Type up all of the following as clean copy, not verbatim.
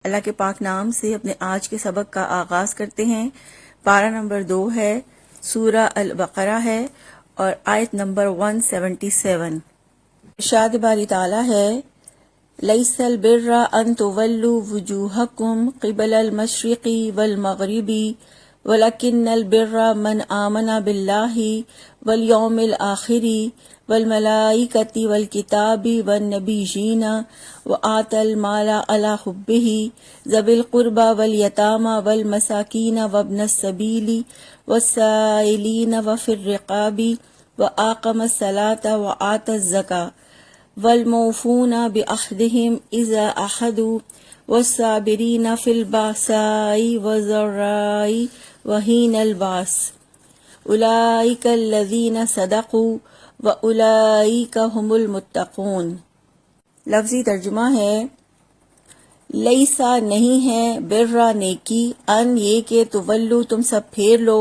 اللہ کے پاک نام سے اپنے آج کے سبق کا آغاز کرتے ہیں۔ پارہ نمبر 2 ہے، سورہ البقرہ ہے اور آیت نمبر 177۔ ارشاد باری تعالیٰ ہے، لیس البر ان تولوا وجوہکم قبل المشرق والمغرب ولکن البر من آمن باللہ والیوم الآخر والملائکۃ والکتاب والنبیین وآتى المال على حبه ذوي القربى واليتامى والمساكين وابن السبيل والسائلين وفي الرقاب وأقام الصلاة وآتى الزكاة والموفون بعهدهم إذا عاهدوا والصابرين في البأساء والضراء وحين البأس أولئك الذين صدقوا وأولئك هم المتقون۔ لفظی ترجمہ ہے، لیسا نہیں ہے، برا نیکی، ان یہ کہ تولو تم سب پھیر لو،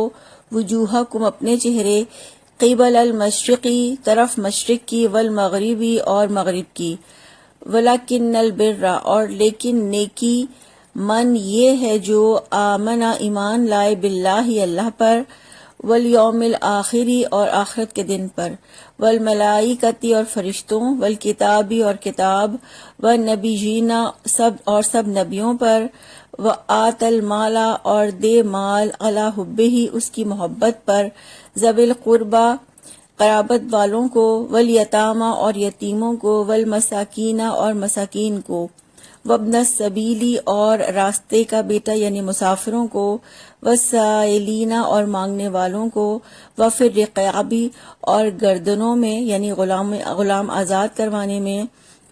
وجوہکم اپنے چہرے، قبل المشرقی طرف مشرق کی، والمغربی اور مغرب کی، ولیکن البرا اور لیکن نیکی، من یہ ہے جو آمنا ایمان لائے، باللہ اللہ پر، والیوم الآخری اور آخرت کے دن پر، والملائکتی اور فرشتوں، والکتابی اور کتاب، والنبیین سب نبیوں پر، وآت المال اور دے مال، علی حبہ اس کی محبت پر، ذوی القربى قرابت والوں کو، والیتامى اور یتیموں کو، والمساکین اور مساکین کو، وابن السبیل اور راستے کا بیٹا یعنی مسافروں کو، والسائلین اور مانگنے والوں کو، وفی الرقاب اور گردنوں میں یعنی غلام آزاد کروانے میں،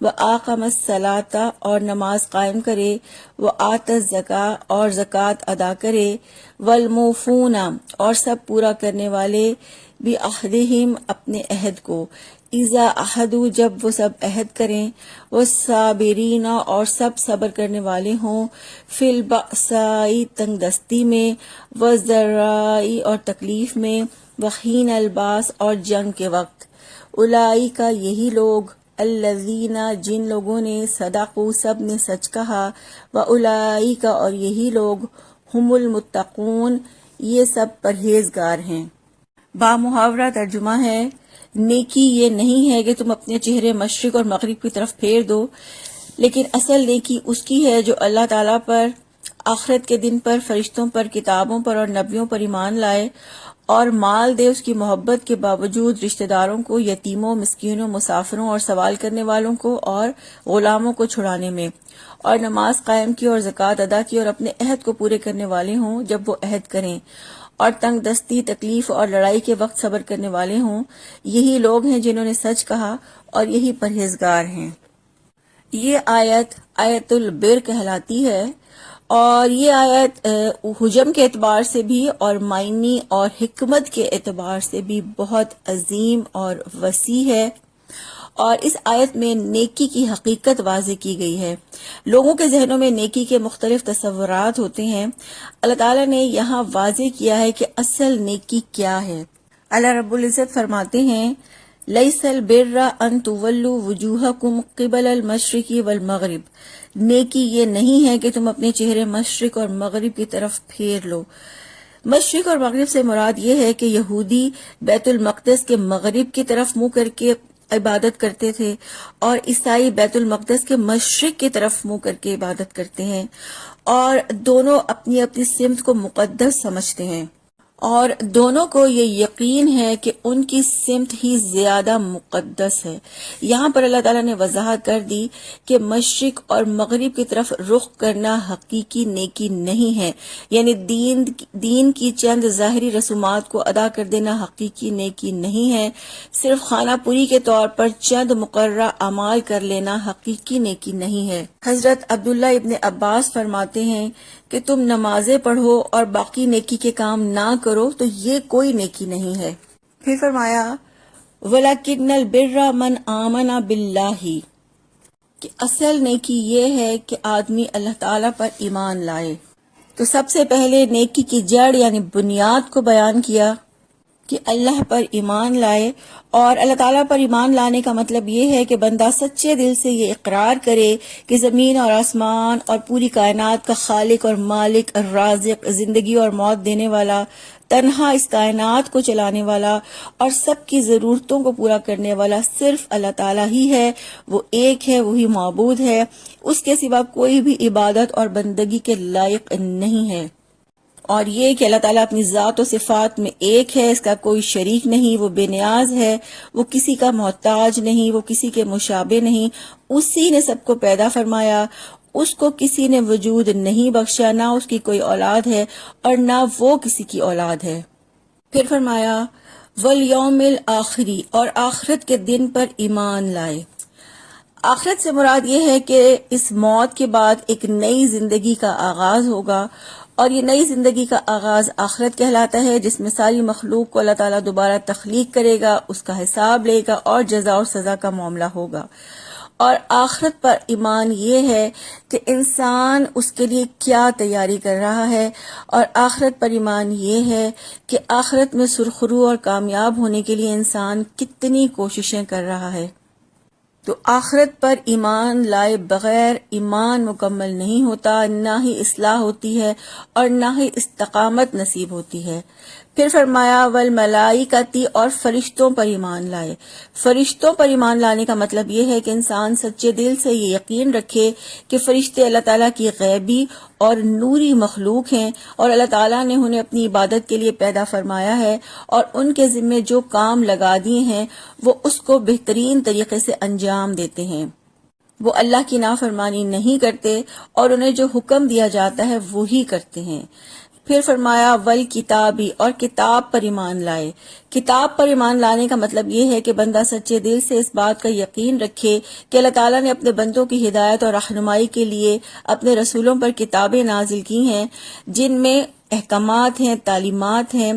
وآقام الصلاۃ اور نماز قائم کرے، وآت الزکاۃ اور زکوٰۃ ادا کرے، والموفون اور سب پورا کرنے والے، بعہدہم اپنے عہد کو، اذا عہدوا جب وہ سب عہد کریں، والصابرین اور سب صبر کرنے والے ہوں، فی البأساء تنگ دستی میں، والضراء اور تکلیف میں، وحین الباس اور جنگ کے وقت، اولئک یہی لوگ، الذین جن لوگوں نے، صدقوا سب نے سچ کہا، واولئک اور یہی لوگ، ہم المتقون یہ سب پرہیزگار ہیں۔ بامحاورہ ترجمہ ہے، نیکی یہ نہیں ہے کہ تم اپنے چہرے مشرق اور مغرب کی طرف پھیر دو، لیکن اصل نیکی اس کی ہے جو اللہ تعالیٰ پر، آخرت کے دن پر، فرشتوں پر، کتابوں پر اور نبیوں پر ایمان لائے، اور مال دے اس کی محبت کے باوجود رشتہ داروں کو، یتیموں، مسکینوں، مسافروں اور سوال کرنے والوں کو اور غلاموں کو چھڑانے میں، اور نماز قائم کی اور زکوٰۃ ادا کی اور اپنے عہد کو پورے کرنے والے ہوں جب وہ عہد کریں، اور تنگ دستی، تکلیف اور لڑائی کے وقت صبر کرنے والے ہوں، یہی لوگ ہیں جنہوں نے سچ کہا اور یہی پرہیزگار ہیں۔ یہ آیت البر کہلاتی ہے، اور یہ آیت حجم کے اعتبار سے بھی اور معنی اور حکمت کے اعتبار سے بھی بہت عظیم اور وسیع ہے، اور اس آیت میں نیکی کی حقیقت واضح کی گئی ہے۔ لوگوں کے ذہنوں میں نیکی کے مختلف تصورات ہوتے ہیں، اللہ تعالیٰ نے یہاں واضح کیا ہے کہ اصل نیکی کیا ہے۔ اللہ رب العزت فرماتے ہیں، لیس البر ان تولوا وجوہکم قبل المشرق والمغرب، نیکی یہ نہیں ہے کہ تم اپنے چہرے مشرق اور مغرب کی طرف پھیر لو۔ مشرق اور مغرب سے مراد یہ ہے کہ یہودی بیت المقدس کے مغرب کی طرف منہ کر کے عبادت کرتے تھے، اور عیسائی بیت المقدس کے مشرق کی طرف منہ کر کے عبادت کرتے ہیں، اور دونوں اپنی اپنی سمت کو مقدس سمجھتے ہیں، اور دونوں کو یہ یقین ہے کہ ان کی سمت ہی زیادہ مقدس ہے۔ یہاں پر اللہ تعالیٰ نے وضاحت کر دی کہ مشرق اور مغرب کی طرف رخ کرنا حقیقی نیکی نہیں ہے، یعنی دین کی چند ظاہری رسومات کو ادا کر دینا حقیقی نیکی نہیں ہے، صرف خانہ پوری کے طور پر چند مقررہ اعمال کر لینا حقیقی نیکی نہیں ہے۔ حضرت عبداللہ ابن عباس فرماتے ہیں کہ تم نمازیں پڑھو اور باقی نیکی کے کام نہ کرو تو یہ کوئی نیکی نہیں ہے۔ پھر فرمایا، وَلَكِنَّ الْبِرَّ مَنْ آمَنَ بِاللَّهِ، کہ اصل نیکی یہ ہے کہ آدمی اللہ تعالیٰ پر ایمان لائے۔ تو سب سے پہلے نیکی کی جڑ یعنی بنیاد کو بیان کیا کہ اللہ پر ایمان لائے، اور اللہ تعالیٰ پر ایمان لانے کا مطلب یہ ہے کہ بندہ سچے دل سے یہ اقرار کرے کہ زمین اور آسمان اور پوری کائنات کا خالق اور مالک، الرازق، زندگی اور موت دینے والا، تنہا اس کائنات کو چلانے والا اور سب کی ضرورتوں کو پورا کرنے والا صرف اللہ تعالیٰ ہی ہے، وہ ایک ہے، وہی معبود ہے، اس کے سوا کوئی بھی عبادت اور بندگی کے لائق نہیں ہے۔ اور یہ کہ اللہ تعالیٰ اپنی ذات و صفات میں ایک ہے، اس کا کوئی شریک نہیں، وہ بے نیاز ہے، وہ کسی کا محتاج نہیں، وہ کسی کے مشابہ نہیں، اسی نے سب کو پیدا فرمایا، اس کو کسی نے وجود نہیں بخشا، نہ اس کی کوئی اولاد ہے اور نہ وہ کسی کی اولاد ہے۔ پھر فرمایا والیوم الآخری، اور آخرت کے دن پر ایمان لائے۔ آخرت سے مراد یہ ہے کہ اس موت کے بعد ایک نئی زندگی کا آغاز ہوگا، اور یہ نئی زندگی کا آغاز آخرت کہلاتا ہے، جس میں ساری مخلوق کو اللہ تعالیٰ دوبارہ تخلیق کرے گا، اس کا حساب لے گا اور جزا اور سزا کا معاملہ ہوگا۔ اور آخرت پر ایمان یہ ہے کہ انسان اس کے لیے کیا تیاری کر رہا ہے، اور آخرت پر ایمان یہ ہے کہ آخرت میں سرخرو اور کامیاب ہونے کے لیے انسان کتنی کوششیں کر رہا ہے۔ تو آخرت پر ایمان لائے بغیر ایمان مکمل نہیں ہوتا، نہ ہی اصلاح ہوتی ہے اور نہ ہی استقامت نصیب ہوتی ہے۔ پھر فرمایا والملائکتی، اور فرشتوں پر ایمان لائے۔ فرشتوں پر ایمان لانے کا مطلب یہ ہے کہ انسان سچے دل سے یہ یقین رکھے کہ فرشتے اللہ تعالیٰ کی غیبی اور نوری مخلوق ہیں، اور اللہ تعالیٰ نے انہیں اپنی عبادت کے لیے پیدا فرمایا ہے، اور ان کے ذمے جو کام لگا دیے ہیں وہ اس کو بہترین طریقے سے انجام دیتے ہیں۔ وہ اللہ کی نافرمانی نہیں کرتے اور انہیں جو حکم دیا جاتا ہے وہی کرتے ہیں۔ پھر فرمایا والکتابی، اور کتاب پر ایمان لائے۔ کتاب پر ایمان لانے کا مطلب یہ ہے کہ بندہ سچے دل سے اس بات کا یقین رکھے کہ اللہ تعالیٰ نے اپنے بندوں کی ہدایت اور رہنمائی کے لیے اپنے رسولوں پر کتابیں نازل کی ہیں، جن میں احکامات ہیں، تعلیمات ہیں،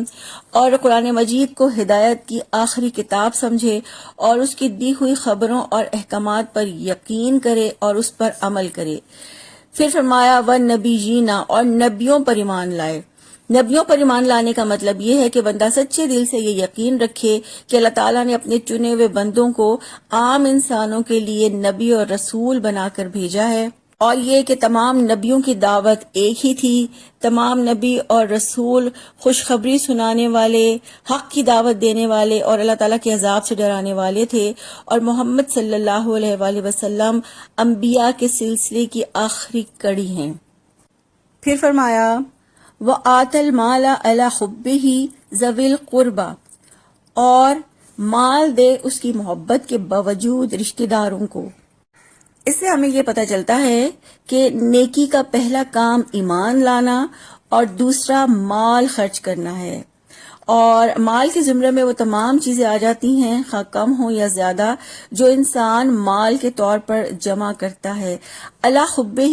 اور قرآن مجید کو ہدایت کی آخری کتاب سمجھے اور اس کی دی ہوئی خبروں اور احکامات پر یقین کرے اور اس پر عمل کرے۔ پھر فرمایا والنبیین، اور نبیوں پر ایمان لائے۔ نبیوں پر ایمان لانے کا مطلب یہ ہے کہ بندہ سچے دل سے یہ یقین رکھے کہ اللہ تعالیٰ نے اپنے چنے ہوئے بندوں کو عام انسانوں کے لیے نبی اور رسول بنا کر بھیجا ہے، اور یہ کہ تمام نبیوں کی دعوت ایک ہی تھی۔ تمام نبی اور رسول خوشخبری سنانے والے، حق کی دعوت دینے والے اور اللہ تعالیٰ کے عذاب سے ڈرانے والے تھے، اور محمد صلی اللہ علیہ وآلہ وسلم انبیاء کے سلسلے کی آخری کڑی ہیں۔ پھر فرمایا وَآتَ الْمَالَ عَلَى حُبِّهِ ذَوِي الْقُرْبَى، اور مال دے اس کی محبت کے باوجود رشتہ داروں کو۔ اس سے ہمیں یہ پتہ چلتا ہے کہ نیکی کا پہلا کام ایمان لانا اور دوسرا مال خرچ کرنا ہے، اور مال کے زمرے میں وہ تمام چیزیں آ جاتی ہیں، خواہ کم ہو یا زیادہ، جو انسان مال کے طور پر جمع کرتا ہے۔ علی حبہ،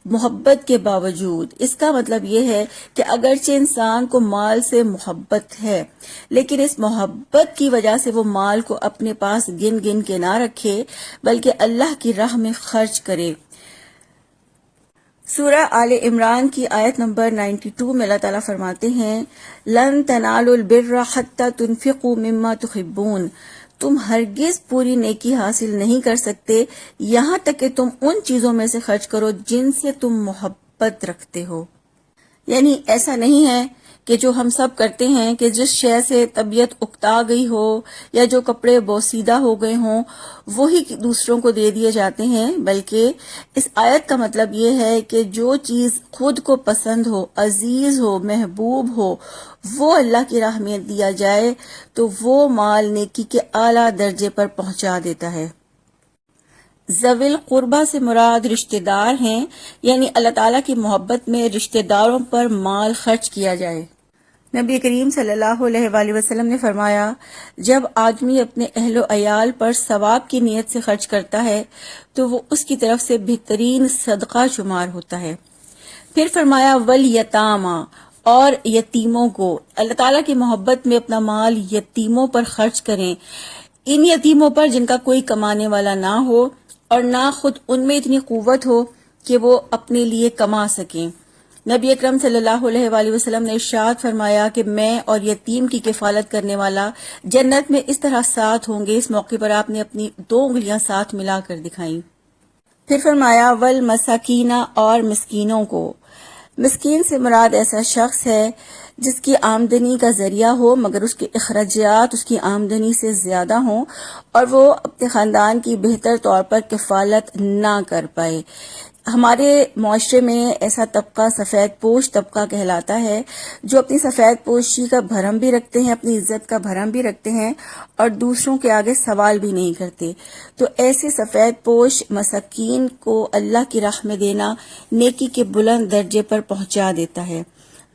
محبت کے باوجود۔ اس کا مطلب یہ ہے کہ اگرچہ انسان کو مال سے محبت ہے، لیکن اس محبت کی وجہ سے وہ مال کو اپنے پاس گن گن کے نہ رکھے، بلکہ اللہ کی راہ میں خرچ کرے۔ سورہ آل عمران کی آیت نمبر 92 میں اللہ تعالیٰ فرماتے ہیں لن تنالوا البر حتی تنفقوا مما تحبون، تم ہرگز پوری نیکی حاصل نہیں کر سکتے یہاں تک کہ تم ان چیزوں میں سے خرچ کرو جن سے تم محبت رکھتے ہو۔ یعنی ایسا نہیں ہے کہ جو ہم سب کرتے ہیں کہ جس شے سے طبیعت اکتا گئی ہو یا جو کپڑے بوسیدہ ہو گئے ہوں وہی دوسروں کو دے دیے جاتے ہیں، بلکہ اس آیت کا مطلب یہ ہے کہ جو چیز خود کو پسند ہو، عزیز ہو، محبوب ہو، وہ اللہ کی راہ میں دیا جائے تو وہ مال نیکی کے اعلیٰ درجے پر پہنچا دیتا ہے۔ ذوی القربہ سے مراد رشتہ دار ہیں، یعنی اللہ تعالیٰ کی محبت میں رشتہ داروں پر مال خرچ کیا جائے۔ نبی کریم صلی اللہ علیہ وآلہ وسلم نے فرمایا جب آدمی اپنے اہل و عیال پر ثواب کی نیت سے خرچ کرتا ہے تو وہ اس کی طرف سے بہترین صدقہ شمار ہوتا ہے۔ پھر فرمایا والیتامی، اور یتیموں کو۔ اللہ تعالیٰ کی محبت میں اپنا مال یتیموں پر خرچ کریں، ان یتیموں پر جن کا کوئی کمانے والا نہ ہو اور نہ خود ان میں اتنی قوت ہو کہ وہ اپنے لیے کما سکیں۔ نبی اکرم صلی اللہ علیہ وآلہ وسلم نے ارشاد فرمایا کہ میں اور یتیم کی کفالت کرنے والا جنت میں اس طرح ساتھ ہوں گے. اس موقع پر آپ نے اپنی 2 انگلیاں ساتھ ملا کر دکھائیں. پھر فرمایا والمساکینہ، اور مسکینوں کو. مسکین سے مراد ایسا شخص ہے جس کی آمدنی کا ذریعہ ہو مگر اس کے اخراجات اس کی آمدنی سے زیادہ ہوں اور وہ اپنے خاندان کی بہتر طور پر کفالت نہ کر پائے. ہمارے معاشرے میں ایسا طبقہ سفید پوش طبقہ کہلاتا ہے جو اپنی سفید پوشی کا بھرم بھی رکھتے ہیں، اپنی عزت کا بھرم بھی رکھتے ہیں اور دوسروں کے آگے سوال بھی نہیں کرتے. تو ایسے سفید پوش مساکین کو اللہ کی راہ میں دینا نیکی کے بلند درجے پر پہنچا دیتا ہے.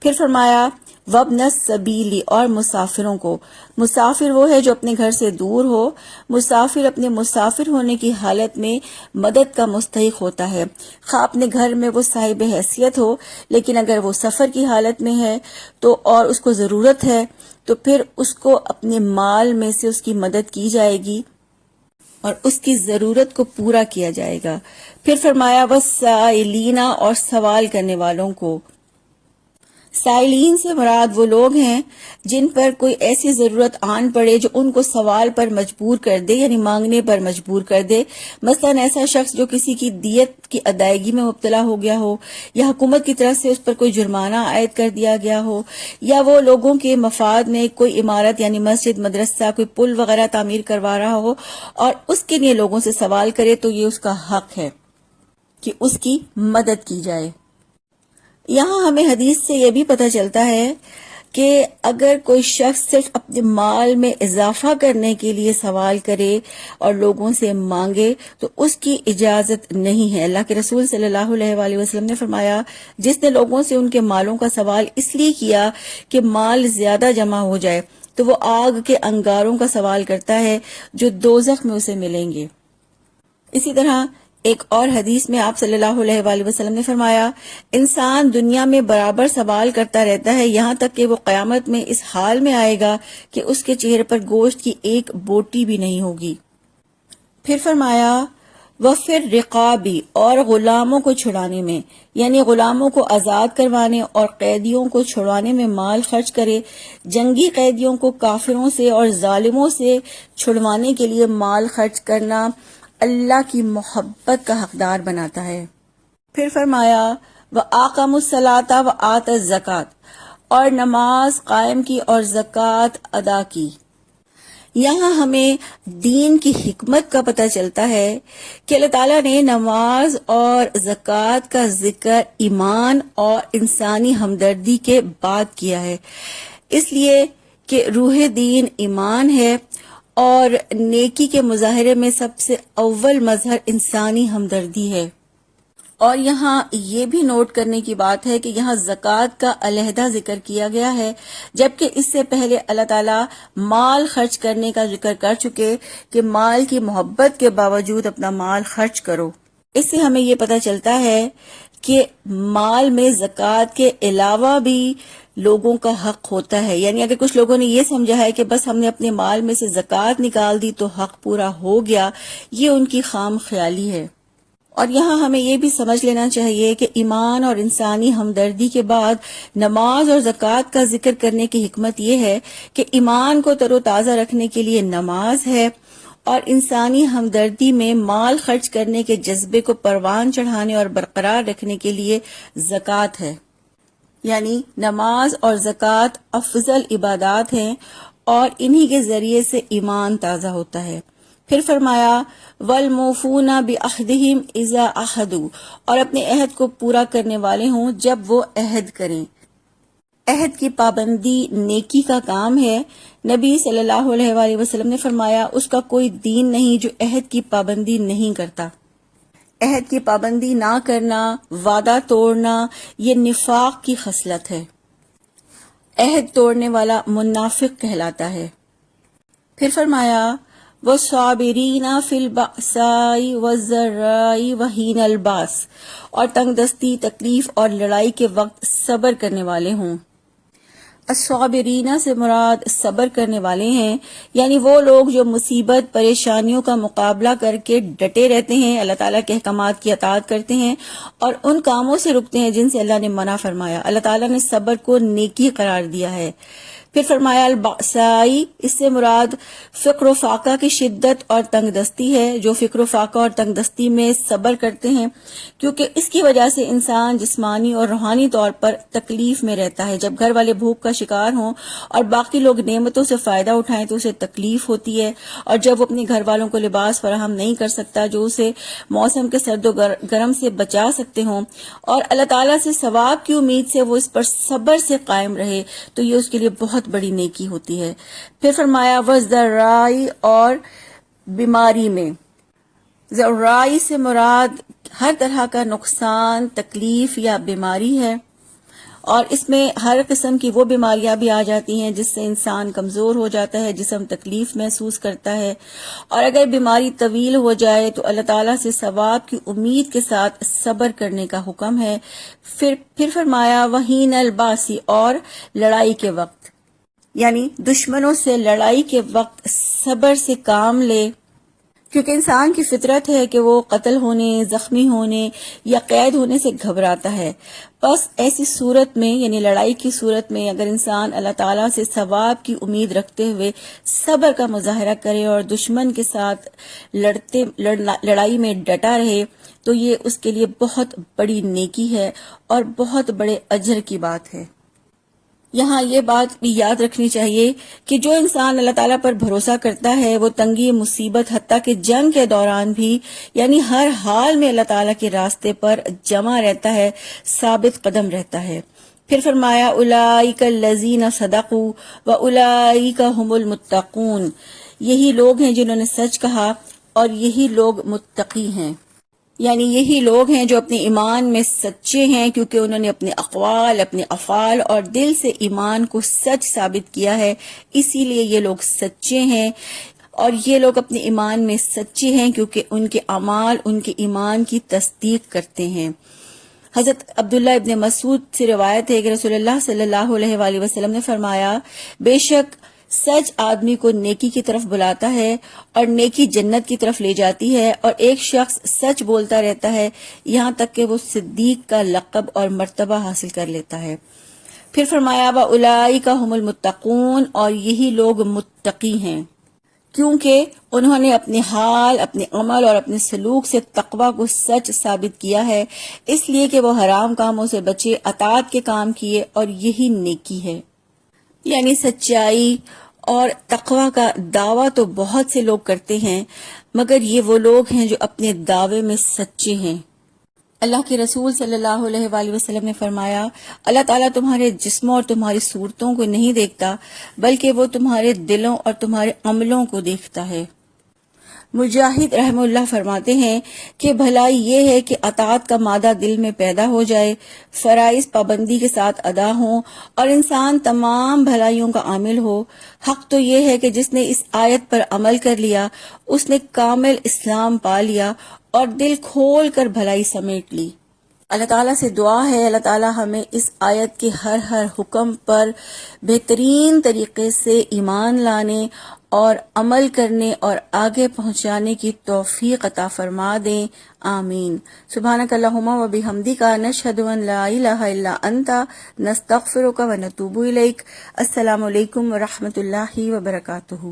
پھر فرمایا وابن السبیل، اور مسافروں کو. مسافر وہ ہے جو اپنے گھر سے دور ہو. مسافر اپنے مسافر ہونے کی حالت میں مدد کا مستحق ہوتا ہے، خواہ اپنے گھر میں وہ صاحب حیثیت ہو، لیکن اگر وہ سفر کی حالت میں ہے تو اور اس کو ضرورت ہے تو پھر اس کو اپنے مال میں سے اس کی مدد کی جائے گی اور اس کی ضرورت کو پورا کیا جائے گا. پھر فرمایا والسائلین، اور سوال کرنے والوں کو. سائلین سے مراد وہ لوگ ہیں جن پر کوئی ایسی ضرورت آن پڑے جو ان کو سوال پر مجبور کر دے، یعنی مانگنے پر مجبور کر دے. مثلا ایسا شخص جو کسی کی دیت کی ادائیگی میں مبتلا ہو گیا ہو، یا حکومت کی طرف سے اس پر کوئی جرمانہ عائد کر دیا گیا ہو، یا وہ لوگوں کے مفاد میں کوئی عمارت یعنی مسجد، مدرسہ، کوئی پل وغیرہ تعمیر کروا رہا ہو اور اس کے لیے لوگوں سے سوال کرے، تو یہ اس کا حق ہے کہ اس کی مدد کی جائے. یہاں ہمیں حدیث سے یہ بھی پتہ چلتا ہے کہ اگر کوئی شخص صرف اپنے مال میں اضافہ کرنے کے لیے سوال کرے اور لوگوں سے مانگے تو اس کی اجازت نہیں ہے. اللہ کے رسول صلی اللہ علیہ وآلہ وسلم نے فرمایا جس نے لوگوں سے ان کے مالوں کا سوال اس لیے کیا کہ مال زیادہ جمع ہو جائے تو وہ آگ کے انگاروں کا سوال کرتا ہے جو دوزخ میں اسے ملیں گے. اسی طرح ایک اور حدیث میں آپ صلی اللہ علیہ وآلہ وسلم نے فرمایا انسان دنیا میں برابر سوال کرتا رہتا ہے یہاں تک کہ وہ قیامت میں اس حال میں آئے گا کہ اس کے چہرے پر گوشت کی ایک بوٹی بھی نہیں ہوگی. پھر فرمایا وفر رقابی، اور غلاموں کو چھڑانے میں، یعنی غلاموں کو آزاد کروانے اور قیدیوں کو چھڑوانے میں مال خرچ کرے. جنگی قیدیوں کو کافروں سے اور ظالموں سے چھڑوانے کے لیے مال خرچ کرنا اللہ کی محبت کا حقدار بناتا ہے. پھر فرمایا وَأَقَامُوا الصَّلَاةَ وَآتَوُا الزَّكَاةَ، اور نماز قائم کی اور زکوٰۃ ادا کی. یہاں ہمیں دین کی حکمت کا پتہ چلتا ہے کہ اللہ تعالیٰ نے نماز اور زکوٰۃ کا ذکر ایمان اور انسانی ہمدردی کے بعد کیا ہے، اس لیے کہ روح دین ایمان ہے اور نیکی کے مظاہرے میں سب سے اول مظہر انسانی ہمدردی ہے. اور یہاں یہ بھی نوٹ کرنے کی بات ہے کہ یہاں زکوٰۃ کا علیحدہ ذکر کیا گیا ہے، جبکہ اس سے پہلے اللہ تعالیٰ مال خرچ کرنے کا ذکر کر چکے کہ مال کی محبت کے باوجود اپنا مال خرچ کرو. اس سے ہمیں یہ پتہ چلتا ہے کہ مال میں زکوٰۃ کے علاوہ بھی لوگوں کا حق ہوتا ہے. یعنی اگر کچھ لوگوں نے یہ سمجھا ہے کہ بس ہم نے اپنے مال میں سے زکوٰۃ نکال دی تو حق پورا ہو گیا، یہ ان کی خام خیالی ہے. اور یہاں ہمیں یہ بھی سمجھ لینا چاہیے کہ ایمان اور انسانی ہمدردی کے بعد نماز اور زکوٰۃ کا ذکر کرنے کی حکمت یہ ہے کہ ایمان کو تر و تازہ رکھنے کے لیے نماز ہے اور انسانی ہمدردی میں مال خرچ کرنے کے جذبے کو پروان چڑھانے اور برقرار رکھنے کے لیے زکوٰۃ ہے. یعنی نماز اور زکوٰۃ افضل عبادات ہیں اور انہی کے ذریعے سے ایمان تازہ ہوتا ہے. پھر فرمایا والموفون بعہدہم اذا عہدوا، اور اپنے عہد کو پورا کرنے والے ہوں جب وہ عہد کریں. عہد کی پابندی نیکی کا کام ہے. نبی صلی اللہ علیہ وآلہ وسلم نے فرمایا اس کا کوئی دین نہیں جو عہد کی پابندی نہیں کرتا. عہد کی پابندی نہ کرنا، وعدہ توڑنا، یہ نفاق کی خصلت ہے. عہد توڑنے والا منافق کہلاتا ہے. پھر فرمایا وَالصَّابِرِينَ فِي الْبَأْسَاءِ وَالضَّرَّاءِ وَحِينَ الْبَأْسِ، اور تنگ دستی، تکلیف اور لڑائی کے وقت صبر کرنے والے ہوں. الصابرین سے مراد صبر کرنے والے ہیں، یعنی وہ لوگ جو مصیبت پریشانیوں کا مقابلہ کر کے ڈٹے رہتے ہیں، اللہ تعالیٰ کے احکامات کی اطاعت کرتے ہیں اور ان کاموں سے رکتے ہیں جن سے اللہ نے منع فرمایا۔ اللہ تعالیٰ نے صبر کو نیکی قرار دیا ہے۔ پھر فرمایا البأسائی، اس سے مراد فقر و فاقہ کی شدت اور تنگ دستی ہے، جو فقر و فاقہ اور تنگ دستی میں صبر کرتے ہیں، کیونکہ اس کی وجہ سے انسان جسمانی اور روحانی طور پر تکلیف میں رہتا ہے۔ جب گھر والے بھوک کا شکار ہوں اور باقی لوگ نعمتوں سے فائدہ اٹھائیں تو اسے تکلیف ہوتی ہے، اور جب وہ اپنے گھر والوں کو لباس فراہم نہیں کر سکتا جو اسے موسم کے سرد و گرم سے بچا سکتے ہوں، اور اللہ تعالیٰ سے ثواب کی امید سے وہ اس پر صبر سے قائم رہے، تو یہ اس کے لیے بہت بڑی نیکی ہوتی ہے۔ پھر فرمایا وَالضَّرَّاءِ، اور بیماری میں۔ ضرائی سے مراد ہر طرح کا نقصان، تکلیف یا بیماری ہے، اور اس میں ہر قسم کی وہ بیماریاں بھی آ جاتی ہیں جس سے انسان کمزور ہو جاتا ہے، جسم تکلیف محسوس کرتا ہے، اور اگر بیماری طویل ہو جائے تو اللہ تعالیٰ سے ثواب کی امید کے ساتھ صبر کرنے کا حکم ہے۔ پھر فرمایا وحین الباسی، اور لڑائی کے وقت، یعنی دشمنوں سے لڑائی کے وقت صبر سے کام لے، کیونکہ انسان کی فطرت ہے کہ وہ قتل ہونے، زخمی ہونے یا قید ہونے سے گھبراتا ہے۔ بس ایسی صورت میں، یعنی لڑائی کی صورت میں، اگر انسان اللہ تعالیٰ سے ثواب کی امید رکھتے ہوئے صبر کا مظاہرہ کرے اور دشمن کے ساتھ لڑائی میں ڈٹا رہے تو یہ اس کے لیے بہت بڑی نیکی ہے اور بہت بڑے اجر کی بات ہے۔ یہاں یہ بات بھی یاد رکھنی چاہیے کہ جو انسان اللہ تعالیٰ پر بھروسہ کرتا ہے وہ تنگی مصیبت حتیٰ کہ جنگ کے دوران بھی، یعنی ہر حال میں اللہ تعالیٰ کے راستے پر جمع رہتا ہے، ثابت قدم رہتا ہے۔ پھر فرمایا اولئک الذین صدقوا واولئک هم المتقون، یہی لوگ ہیں جنہوں نے سچ کہا اور یہی لوگ متقی ہیں، یعنی یہی لوگ ہیں جو اپنے ایمان میں سچے ہیں، کیونکہ انہوں نے اپنے اقوال، اپنے افعال اور دل سے ایمان کو سچ ثابت کیا ہے، اسی لیے یہ لوگ سچے ہیں۔ اور یہ لوگ اپنے ایمان میں سچے ہیں کیونکہ ان کے اعمال ان کے ایمان کی تصدیق کرتے ہیں۔ حضرت عبداللہ ابن مسعود سے روایت ہے کہ رسول اللہ صلی اللہ علیہ وآلہ وسلم نے فرمایا، بے شک سچ آدمی کو نیکی کی طرف بلاتا ہے اور نیکی جنت کی طرف لے جاتی ہے، اور ایک شخص سچ بولتا رہتا ہے یہاں تک کہ وہ صدیق کا لقب اور مرتبہ حاصل کر لیتا ہے۔ پھر فرمایا وَأُولَئِكَ هُمُ الْمُتَّقُونَ، اور یہی لوگ متقی ہیں کیونکہ انہوں نے اپنے حال، اپنے عمل اور اپنے سلوک سے تقوی کو سچ ثابت کیا ہے، اس لیے کہ وہ حرام کاموں سے بچے، اطاعت کے کام کیے، اور یہی نیکی ہے۔ یعنی سچائی اور تقوی کا دعویٰ تو بہت سے لوگ کرتے ہیں، مگر یہ وہ لوگ ہیں جو اپنے دعوے میں سچے ہیں۔ اللہ کے رسول صلی اللہ علیہ وآلہ وسلم نے فرمایا، اللہ تعالیٰ تمہارے جسموں اور تمہاری صورتوں کو نہیں دیکھتا بلکہ وہ تمہارے دلوں اور تمہارے عملوں کو دیکھتا ہے۔ مجاہد رحمہ اللہ فرماتے ہیں کہ بھلائی یہ ہے کہ اطاعت کا مادہ دل میں پیدا ہو جائے، فرائض پابندی کے ساتھ ادا ہوں اور انسان تمام بھلائیوں کا عامل ہو۔ حق تو یہ ہے کہ جس نے اس آیت پر عمل کر لیا اس نے کامل اسلام پا لیا اور دل کھول کر بھلائی سمیٹ لی۔ اللہ تعالیٰ سے دعا ہے اللہ تعالیٰ ہمیں اس آیت کے ہر حکم پر بہترین طریقے سے ایمان لانے اور عمل کرنے اور آگے پہنچانے کی توفیق عطا فرما دیں، آمین۔ سبحانک اللہم و بحمدک، نشہد ان لا الہ الا انت، نستغفرک و نتوب الیک۔ السلام علیکم و رحمۃ اللہ وبرکاتہ۔